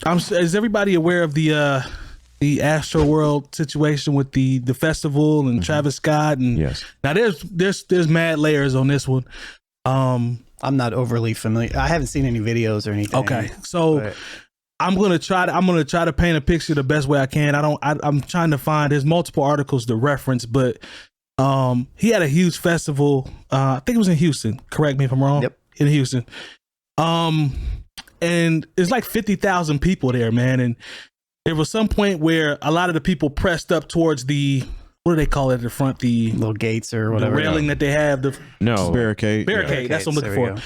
Is everybody aware of the AstroWorld situation with the festival and Travis Scott? And yes. Now there's mad layers on this one. I'm not overly familiar. I haven't seen any videos or anything. Okay, so I'm gonna try to paint a picture the best way I can. I'm trying to find. There's multiple articles to reference, but he had a huge festival. I think it was in Houston. Correct me if I'm wrong. Yep. In Houston. And it's like 50,000 people there, man. And there was some point where a lot of the people pressed up towards the, what do they call it at the front? The little gates or whatever. The railing that they have. Barricade. Barricade. That's what I'm looking for.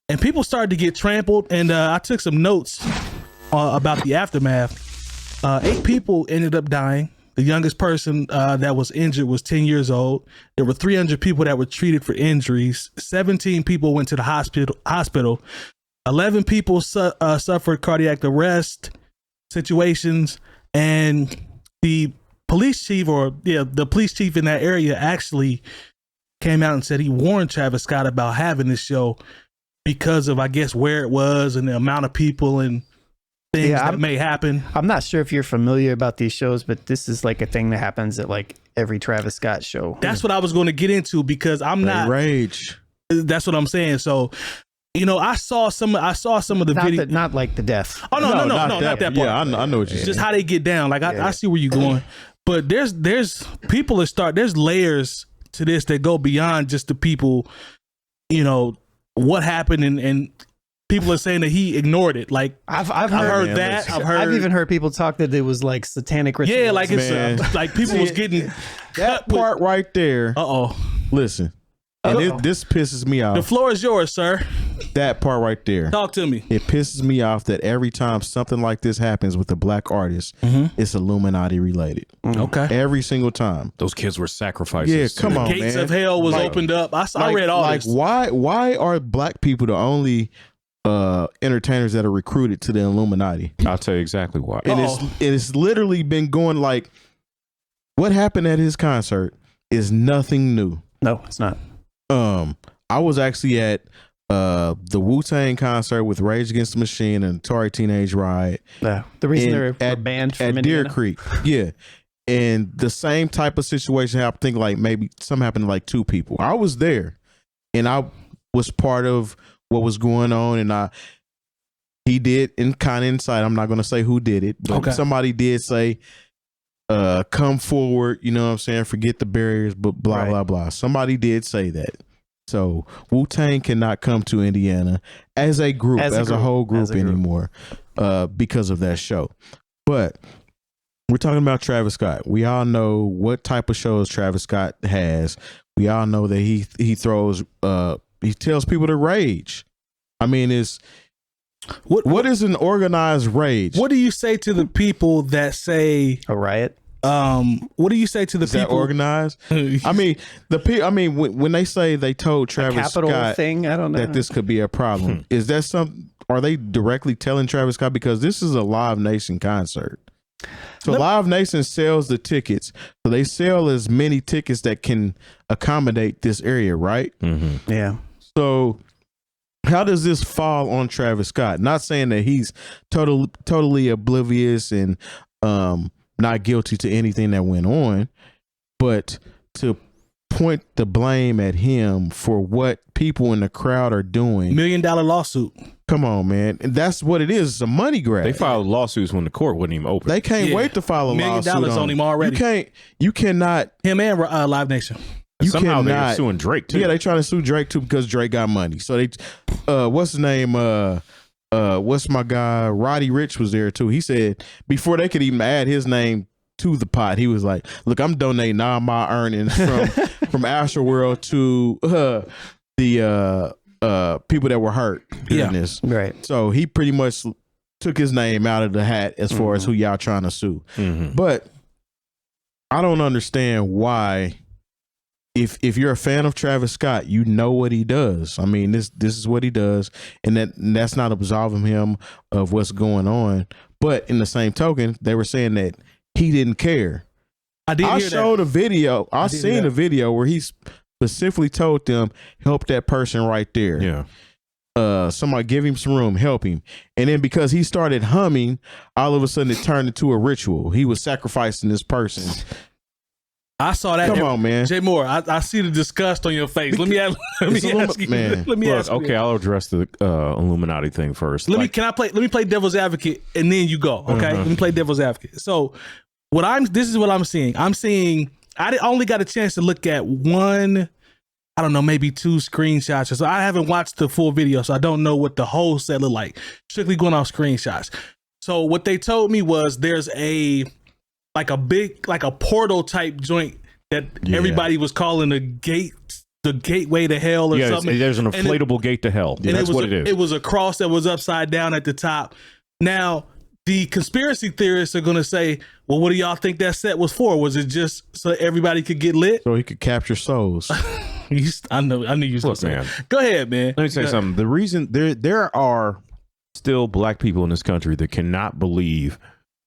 And people started to get trampled. And I took some notes about the aftermath. 8 people ended up dying. The youngest person that was injured was 10 years old. There were 300 people that were treated for injuries. 17 people went to the hospital. 11 people suffered cardiac arrest situations, and the police chief the police chief in that area actually came out and said he warned Travis Scott about having this show because of, I guess, where it was and the amount of people and things that may happen. I'm not sure if you're familiar about these shows, but this is like a thing that happens at like every Travis Scott show. That's what I was going to get into because I'm not rage. That's what I'm saying. So, you know, I saw some of the video. Not like the death. Oh no, not that part. Yeah, I know what you're saying. Just how they get down. Like I see where you're going, but there's there's layers to this that go beyond just the people. You know what happened, and people are saying that he ignored it. Like I've heard that. I've even heard people talk that it was like satanic rituals. Yeah, like it's like people was getting that part right there. Listen. And this pisses me off. The floor is yours, sir. That part right there. Talk to me. It pisses me off that every time something like this happens with a black artist, it's Illuminati related. Okay. Every single time. Those kids were sacrifices. Yeah, come on, man. Gates of hell was opened up. I read all this. Why are black people the only entertainers that are recruited to the Illuminati? I'll tell you exactly why. It's literally been going like, what happened at his concert is nothing new. No, it's not. I was actually at the Wu-Tang concert with Rage Against the Machine and Tory Teenage Riot. Yeah, the reason they're banned from at Deer Creek. Yeah, and the same type of situation happened. I think like maybe something happened to like 2 people. I was there, and I was part of what was going on, and he did in kind of inside. I'm not going to say who did it, but somebody did say, come forward, you know what I'm saying? Forget the barriers, but blah, blah, blah. Somebody did say that. So Wu-Tang cannot come to Indiana as a group, as a whole group anymore because of that show. But we're talking about Travis Scott. We all know what type of shows Travis Scott has. We all know that he throws, he tells people to rage. I mean, what is an organized rage? What do you say to the people that say a riot? What do you say to the people that organized? I mean, when they say they told Travis Scott thing, I don't know that this could be a problem. Is that something? Are they directly telling Travis Scott, because this is a Live Nation concert? So Live Nation sells the tickets, so they sell as many tickets that can accommodate this area, right? Yeah. So how does this fall on Travis Scott? Not saying that he's totally oblivious and not guilty to anything that went on, but to point the blame at him for what people in the crowd are doing. $1 million lawsuit. Come on, man. And that's what it is. It's a money grab. They filed lawsuits when the court wasn't even open. They can't wait to file a lawsuit $1 million on him already. You cannot. Him and Live Nation. Somehow they're suing Drake too. Yeah, they trying to sue Drake too because Drake got money. So they, what's his name? What's my guy? Roddy Ricch was there too. He said before they could even add his name to the pot, he was like, "Look, I'm donating all my earnings from AstroWorld to the people that were hurt during this." Right. So he pretty much took his name out of the hat as far as who y'all trying to sue. But I don't understand why. If you're a fan of Travis Scott, you know what he does. I mean, this is what he does, and that's not absolving him of what's going on. But in the same token, they were saying that he didn't care. I showed a video. I seen a video where he specifically told them, help that person right there. Yeah. somebody give him some room, help him. And then because he started humming, all of a sudden it turned into a ritual. He was sacrificing this person. I saw that. Come on, man. Jay Moore, I see the disgust on your face. Let me ask you. Man. Let me ask you. Okay, I'll address the Illuminati thing first. Let me play devil's advocate and then you go. Okay. Let me play devil's advocate. So this is what I'm seeing. I'm seeing I only got a chance to look at one, I don't know, maybe 2 screenshots. So I haven't watched the full video, so I don't know what the whole set looked like. Strictly going off screenshots. So what they told me was there's a portal type joint that everybody was calling the gateway to hell or something. There's an inflatable gate to hell. And that's what it is. It was a cross that was upside down at the top. Now, the conspiracy theorists are going to say, well, what do y'all think that set was for? Was it just so everybody could get lit? So he could capture souls. I knew you were saying. Go ahead, man. Let me say something. The reason there are still black people in this country that cannot believe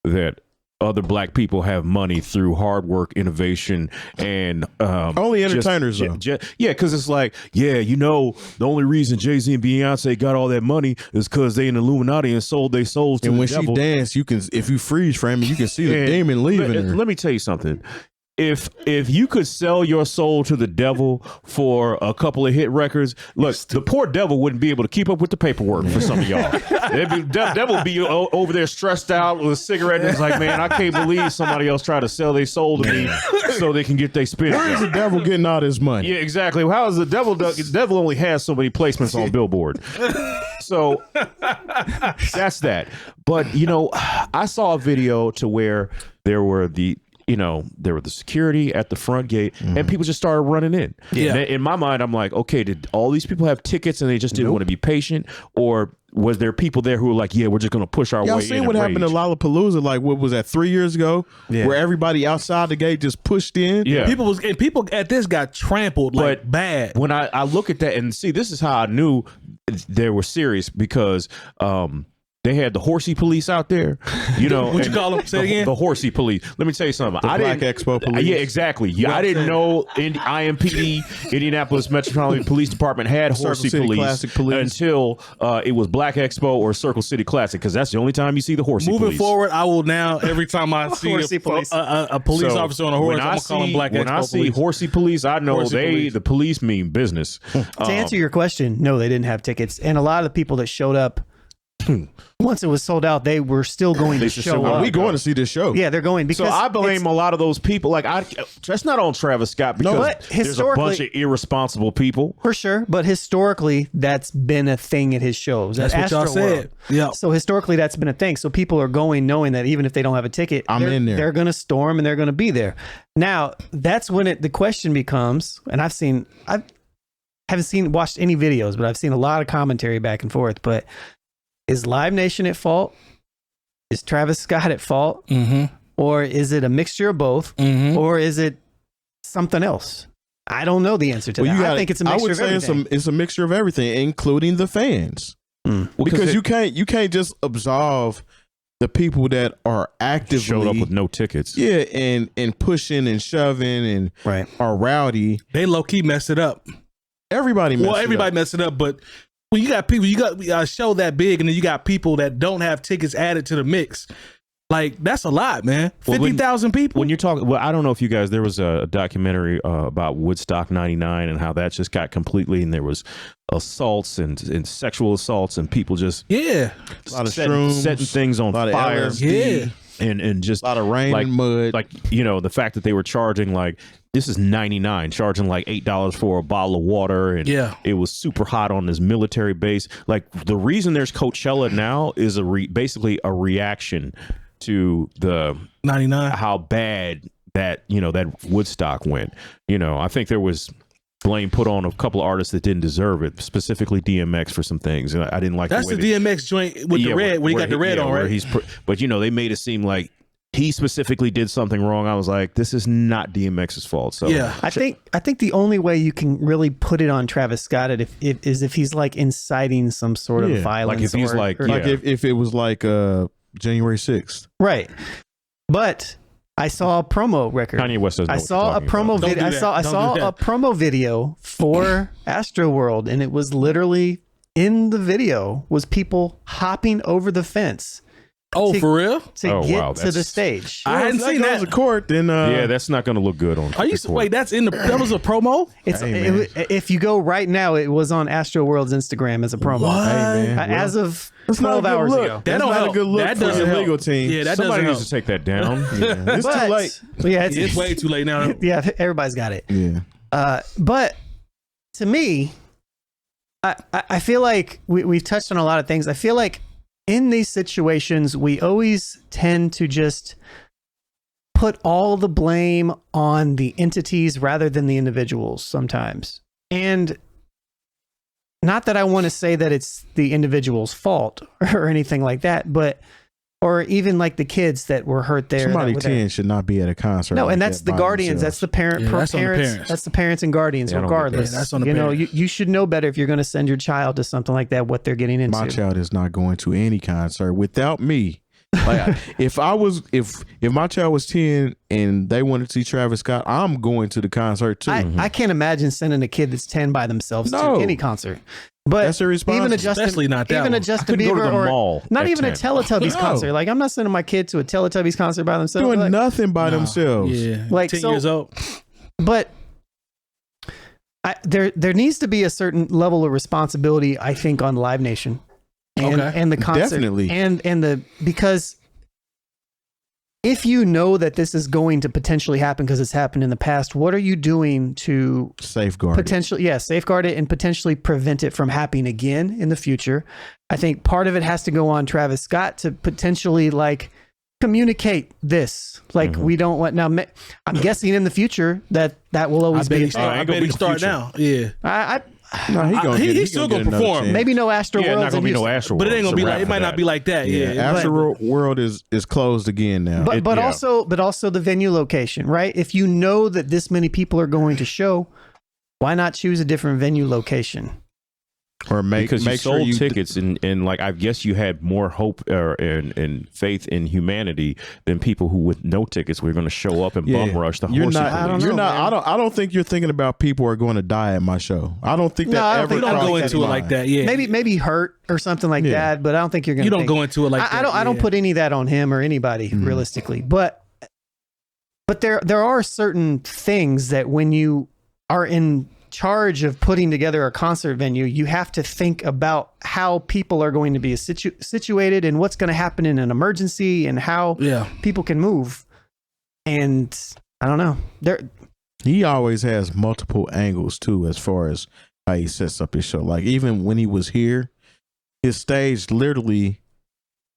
that other black people have money through hard work, innovation, and only entertainers though. Because it's like, the only reason Jay-Z and Beyonce got all that money is because they in Illuminati and sold their souls to the devil. And when she danced, you can, if you freeze frame it, you can see the demon leaving her. Let me tell you something. If you could sell your soul to the devil for a couple of hit records, look, the poor devil wouldn't be able to keep up with the paperwork for some of y'all. Devil would be over there stressed out with a cigarette and it's like, man, I can't believe somebody else tried to sell their soul to me so they can get their spin. Where is the devil getting all this money? Yeah, exactly. How is the devil? The devil only has so many placements on Billboard. So that's that. But, I saw a video to where there were the security at the front gate and people just started running in. Yeah. And in my mind, I'm like, okay, did all these people have tickets and they just didn't want to be patient? Or was there people there who were like, we're just going to push our way in? Y'all seen what happened to Lollapalooza? Like, what was that, 3 years ago? Yeah. Where everybody outside the gate just pushed in? Yeah. People at this got trampled bad. When I look at that and see, this is how I knew they were serious because, they had the horsey police out there, What you call them? Say it again. The horsey police. Let me tell you something. The Black Expo police. Yeah, exactly. Yeah, I didn't know IMPD, Indianapolis Metropolitan Police Department, had horsey police until it was Black Expo or Circle City Classic, because that's the only time you see the horsey police. Moving forward, I will now, every time I see a police officer on a horse, I'm going to call them Black Expo police. When I see horsey police, I know the police mean business. To answer your question, no, they didn't have tickets. And a lot of the people that showed up, once it was sold out, they were still going to show up. We going to see this show. Yeah, they're going because so I blame a lot of those people. Like that's not on Travis Scott because there's a bunch of irresponsible people for sure. But historically, that's been a thing at his shows. That's what y'all said. Yeah. So historically, that's been a thing. So people are going knowing that even if they don't have a ticket, in there. They're going to storm and they're going to be there. Now that's when the question becomes, and I haven't watched any videos, but I've seen a lot of commentary back and forth. But is Live Nation at fault? Is Travis Scott at fault? Mm-hmm. Or is it a mixture of both? Mm-hmm. Or is it something else? I don't know the answer to that. I think it's a mixture of everything. It's a mixture of everything, including the fans. Because you can't just absolve the people that are actively showed up with no tickets. Yeah, and pushing and shoving and are rowdy. They low key mess it up. Everybody mess it up, but when you got people, you got a show that big, and then you got people that don't have tickets added to the mix. Like, that's a lot, man. 50,000 people. When you're talking, I don't know if you guys, there was a documentary about Woodstock 99 and how that just got completely, and there was assaults and sexual assaults and people just a lot of setting things on fire. LSD. And just a lot of rain and mud. Like, the fact that they were charging this is 99, charging like $8 for a bottle of water. And it was super hot on this military base. Like, the reason there's Coachella now is basically a reaction to the 99, how bad that Woodstock went. I think there was blame put on a couple of artists that didn't deserve it, specifically DMX for some things. And I didn't like that's the DMX joint with the red, where he got the red on, right? But they made it seem like he specifically did something wrong. I was like, this is not DMX's fault. So I think the only way you can really put it on Travis Scott is if he's like inciting some sort of violence. Like if he's if it was like January 6th. Right. But I saw a promo record. Kanye West doesn't know I saw a promo video. I saw a promo video for AstroWorld, and it was literally in the video was people hopping over the fence Oh, for real? to get to the stage. I hadn't seen that. Goes to court, then Yeah, that's not going to look good on. Are you wait? That was a promo. If you go right now, it was on AstroWorld's Instagram as a promo. What? Hey, man. As of That's not 12 a good hours look. ago. That don't not help. a good look That for doesn't the help. legal team. Yeah, that Somebody doesn't needs help. to take that down. Yeah, it's too late. Yeah, It's way too late now. yeah, everybody's got it. Yeah. But to me, I feel like we've touched on a lot of things. I feel like in these situations, we always tend to just put all the blame on the entities rather than the individuals sometimes. And not that I want to say that it's the individual's fault or anything like that, but or even like the kids that were hurt there. Somebody that were 10 there. should not be at a concert. No, like and that's that the by guardians. themselves. That's the parent. Yeah, that's on the parents. parents. That's the parents and guardians, Yeah, I don't get that. regardless. Yeah, that's on the you know, parents. you should know better if you're going to send your child to something like that. What they're getting into. My child is not going to any concert without me. Like if my child was 10 and they wanted to see Travis Scott, I'm going to the concert too. I can't imagine sending a kid that's 10 by themselves No. to any concert. But That's irresponsible. even a Justin, Especially not that even a one. Justin couldn't go to Bieber the or mall not at even 10. a Teletubbies No. concert. Like I'm not sending my kid to a Teletubbies concert by themselves. doing Like, nothing by themselves. Yeah, Like, 10 so- years old. But there needs to be a certain level of responsibility, I think, on Live Nation and, Okay. and the concert. Definitely. And because if you know that this is going to potentially happen because it's happened in the past, what are you doing to Safeguard. potentially, safeguard it and potentially prevent it from happening again in the future? I think part of it has to go on Travis Scott to potentially like communicate this. Like we don't want now. I'm guessing in the future that will I always bet be. he start. I bet he start now. Yeah, No, he's still gonna perform. Maybe no Astro Yeah, Worlds not gonna in be no Houston. Astro but it ain't gonna Worlds. be It's a like wrap it might for not that. be like that. Yeah, After World is closed again now. But yeah. also the venue location, right? If you know that this many people are going to show, why not choose a different venue location? Or Because you make sold sure tickets and like I guess you had more hope and faith in humanity than people who with no tickets were going to show up and bum rush the You're horsey not. police. know, man. I don't think you're thinking about people are going to die at my show. I don't think No, that I don't ever. think- you don't crossed go his into it mind. like that. Yeah, Maybe hurt or something like Yeah. that, but I don't think you're going to. you don't go into it like that. I don't yeah. put any of that on him or anybody realistically, but there are certain things that when you are in charge of putting together a concert venue, you have to think about how people are going to be situated and what's going to happen in an emergency and how people can move. And I don't know. He always has multiple angles too, as far as how he sets up his show. Like even when he was here, his stage literally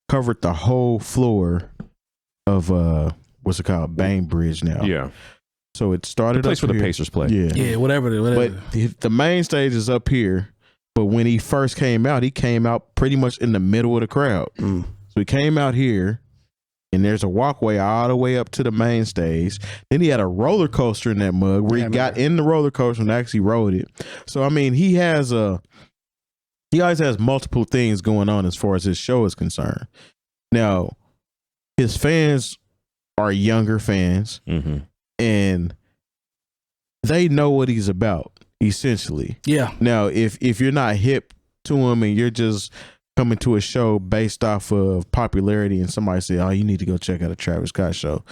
covered the whole floor of what's it called, Bainbridge now. Yeah, So it started the place up where the here. Pacers play. Yeah, whatever. But the main stage is up here. But when he first came out, he came out pretty much in the middle of the crowd. So he came out here, and there's a walkway all the way up to the main stage. Then he had a roller coaster in that mug where he got in the roller coaster and actually rode it. So I mean, he always has multiple things going on as far as his show is concerned. Now, his fans are younger fans, and they know what he's about, essentially. Yeah. Now, if you're not hip to him and you're just coming to a show based off of popularity and somebody say, oh, you need to go check out a Travis Scott show,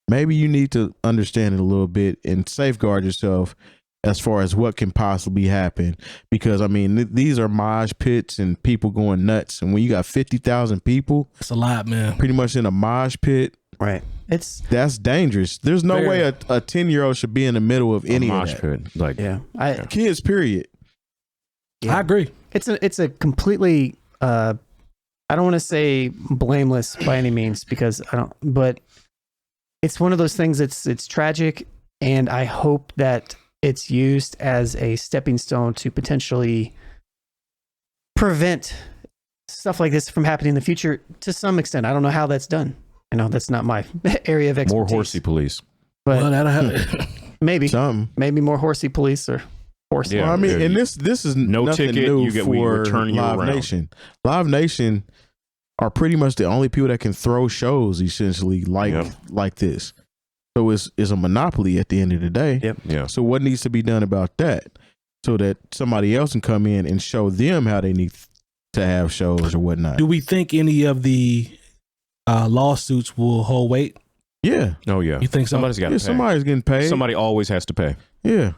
maybe you need to understand it a little bit and safeguard yourself as far as what can possibly happen. Because, I mean, these are mosh pits and people going nuts. And when you got 50,000 people, It's a lot, man. pretty much in a mosh pit, Right. that's dangerous. There's no Very. way a 10-year-old should be in the middle of any of mosh that. pit. Like Kids, period. I agree. It's a completely I don't want to say blameless by any means because I don't, but it's one of those things it's tragic, and I hope that it's used as a stepping stone to potentially prevent stuff like this from happening in the future to some extent. I don't know how that's done. You know, that's not my area of expertise. more horsey police. But Well, that'll help. maybe Something. more horsey police or horse. Yeah. Well, I mean, yeah, and this is no nothing ticket, new you get- we for return you Live around. Nation. Live Nation are pretty much the only people that can throw shows essentially like this. So it's a monopoly at the end of the day. Yep. Yeah. So what needs to be done about that? so that somebody else can come in and show them how they need to have shows or whatnot. Do we think any of the lawsuits will hold weight? Yeah. Oh yeah. You think somebody's got to pay? Somebody's getting paid. Somebody always has to pay. Yeah.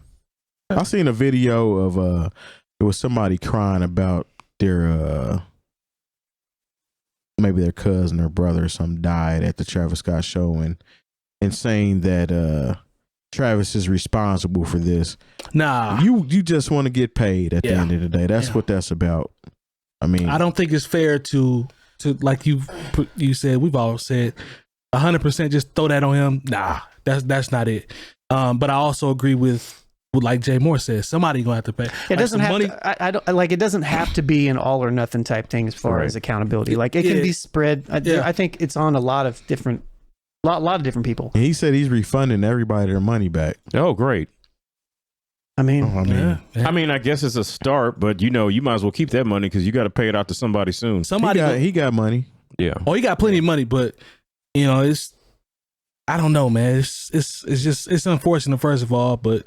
I seen a video of it was somebody crying about their maybe their cousin or brother or something died at the Travis Scott show and saying that Travis is responsible for this. Nah. You just want to get paid at the end of the day. That's what that's about. I mean, I don't think it's fair to like you said, we've all said 100% just throw that on him. Nah, that's not it. But I also agree with like Jay Moore says, somebody gonna have to pay. It doesn't have to, I don't like, it doesn't have to be an all or nothing type thing as far as accountability. Like it can be spread. I think it's on a lot of different people. He said he's refunding everybody their money back. Oh, great. I mean, I mean, I guess it's a start, but you might as well keep that money because you got to pay it out to somebody soon. He got money. Yeah. Oh, he got plenty of money, but it's, I don't know, man. It's unfortunate first of all, but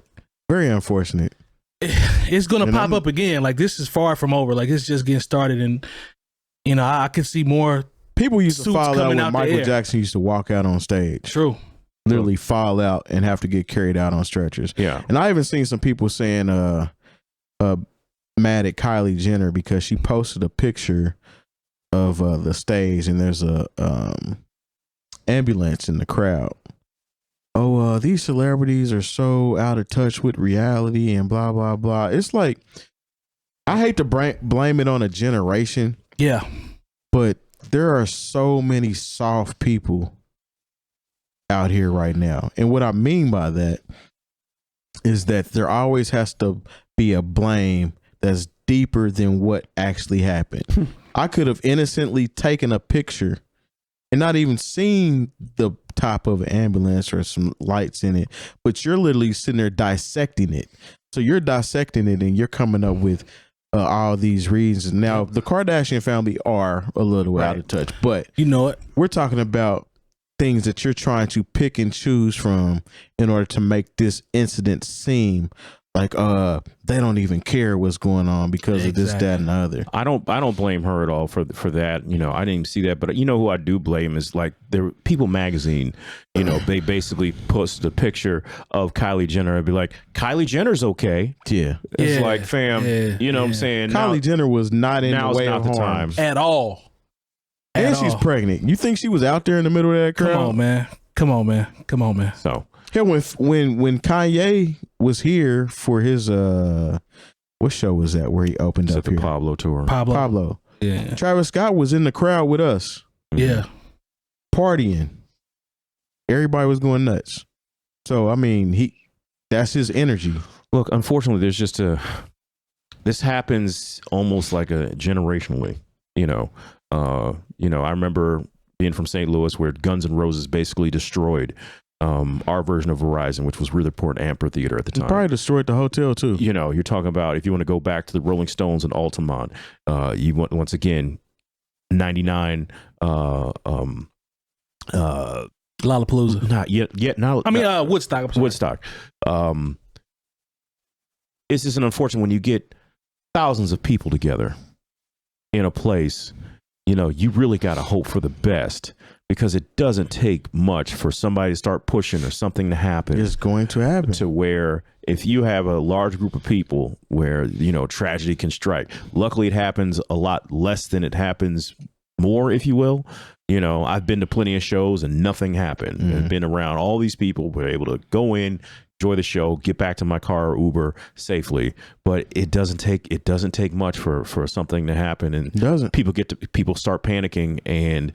very unfortunate. It's gonna pop up again. Like this is far from over. Like it's just getting started, and I can see more. People used to fall out when Michael Jackson used to walk out on stage. True. Literally fall out and have to get carried out on stretchers. Yeah. And I even seen some people saying mad at Kylie Jenner because she posted a picture of the stage and there's a ambulance in the crowd. Oh, these celebrities are so out of touch with reality and blah blah blah. It's like, I hate to blame it on a generation. Yeah. But there are so many soft people out here right now. And what I mean by that is that there always has to be a blame that's deeper than what actually happened. I could have innocently taken a picture and not even seen the top of an ambulance or some lights in it, but you're literally sitting there dissecting it. So you're dissecting it and you're coming up with all these reasons. Now, the Kardashian family are a little out of touch, but we're talking about things that you're trying to pick and choose from in order to make this incident seem like they don't even care what's going on because of this, that, and the other. I don't blame her at all for that. I didn't even see that, but who I do blame is like the People magazine. They basically post a picture of Kylie Jenner and be like, Kylie Jenner's okay. Yeah, it's like, fam, what I'm saying? Kylie Jenner was not in the way of harm at all. And she's pregnant. You think she was out there in the middle of that crowd? Come on, man. So yeah, when Kanye was here for his what show was that where he opened up the here? Pablo tour. Pablo. Yeah. Travis Scott was in the crowd with us. Yeah. Partying. Everybody was going nuts. So I mean, that's his energy. Look, unfortunately, there's just this happens almost like a generationally. I remember being from St. Louis where Guns N' Roses basically destroyed our version of Verizon, which was Rutherford Amphitheater at the time. Probably destroyed the hotel too. You're talking about, if you want to go back to the Rolling Stones in Altamont, you want, once again, 99 Lollapalooza. Not yet. Woodstock. Woodstock. It's just unfortunate when you get thousands of people together in a place, you really got to hope for the best, because it doesn't take much for somebody to start pushing or something to happen. It's going to happen. To where if you have a large group of people where, tragedy can strike. Luckily, it happens a lot less than it happens more, if you will. I've been to plenty of shows and nothing happened. I've been around all these people, were able to go in, enjoy the show, get back to my car or Uber safely. But it doesn't take much for something to happen, and people start panicking, and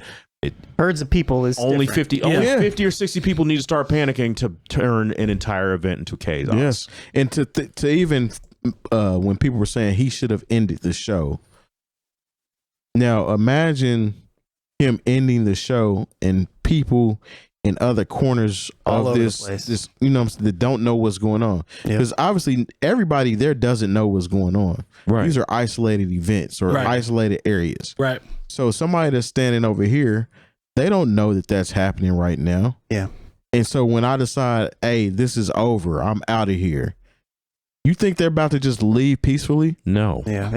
herds of people is only different. 50 or 60 people need to start panicking to turn an entire event into chaos. Yes, and to even when people were saying he should have ended the show. Now imagine him ending the show and people in other corners all of this that don't know what's going on, because obviously everybody there doesn't know what's going on. Right. These are isolated events or isolated areas. Right. So somebody that's standing over here, they don't know that that's happening right now. Yeah. And so when I decide, hey, this is over, I'm out of here, You think they're about to just leave peacefully? No. Yeah,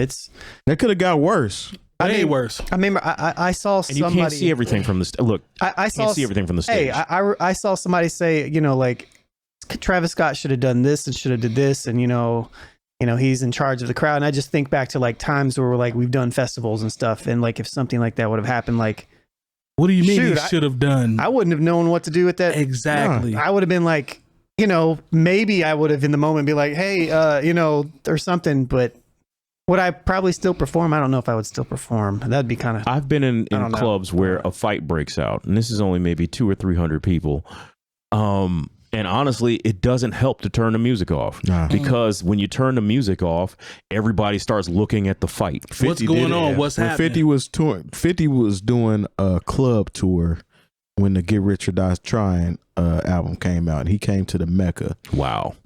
That could have got worse. Way worse. I remember I saw And somebody. you can't see everything from the look. I saw can't see everything from the stage. Hey, I saw somebody say, like Travis Scott should have done this and should have did this, and he's in charge of the crowd. And I just think back to like times where we've done festivals and stuff, and like if something like that would have happened, like what do you mean shoot, he should have done? I wouldn't have known what to do with that. Exactly. I would have been like, maybe I would have in the moment be like, hey, or something, but would I probably still perform? I don't know if I would still perform. That'd be kind of. I've been in clubs where a fight breaks out, and this is only maybe 200 or 300 people. And honestly, it doesn't help to turn the music off because when you turn the music off, everybody starts looking at the fight. What's going on? What's happening? 50 was doing a club tour when the Get Rich or Die Trying album came out. He came to the Mecca. Wow.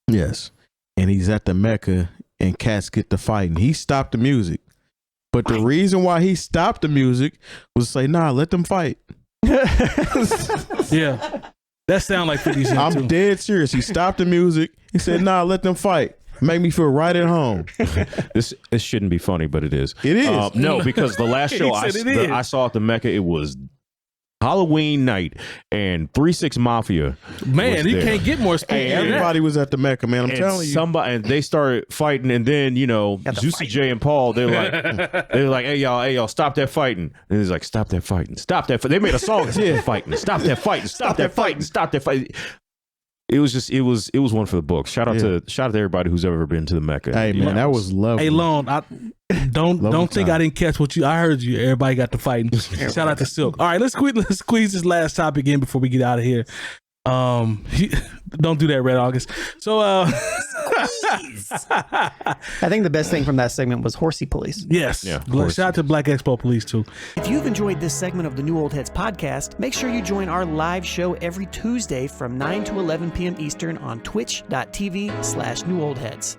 Yes. And he's at the Mecca and cats get to fighting. He stopped the music. But the reason why he stopped the music was to say, nah, let them fight. Yeah. That sound like 50 Cent I'm dead serious. He stopped the music. He said, nah, let them fight. Make me feel right at home. This shouldn't be funny, but it is. It is. No, because the last show I saw at the Mecca, it was Halloween night, and 3 6 Mafia. Man, he can't get more spooky. Hey, everybody was at the Mecca, man. I'm telling you. And they started fighting, and then Juicy J and Paul, they're like, hey y'all, stop that fighting. And he's like, stop that fighting, stop that. They made a song, fighting, stop that fighting, stop that fighting, stop that fighting. It was one for the books. Shout out to everybody who's ever been to the Mecca. Hey man, that was lovely. Hey Lone, don't think I didn't catch what I heard you. Everybody got to fighting. Shout out to Silk. All right, let's squeeze this last topic in before we get out of here. Don't do that, Red August. So I think the best thing from that segment was Horsey Police. Yes. Yeah, shout out to Black Expo Police too. If you've enjoyed this segment of the New Old Heads podcast, make sure you join our live show every Tuesday from 9 to 11 p.m. Eastern on twitch.tv/newoldheads.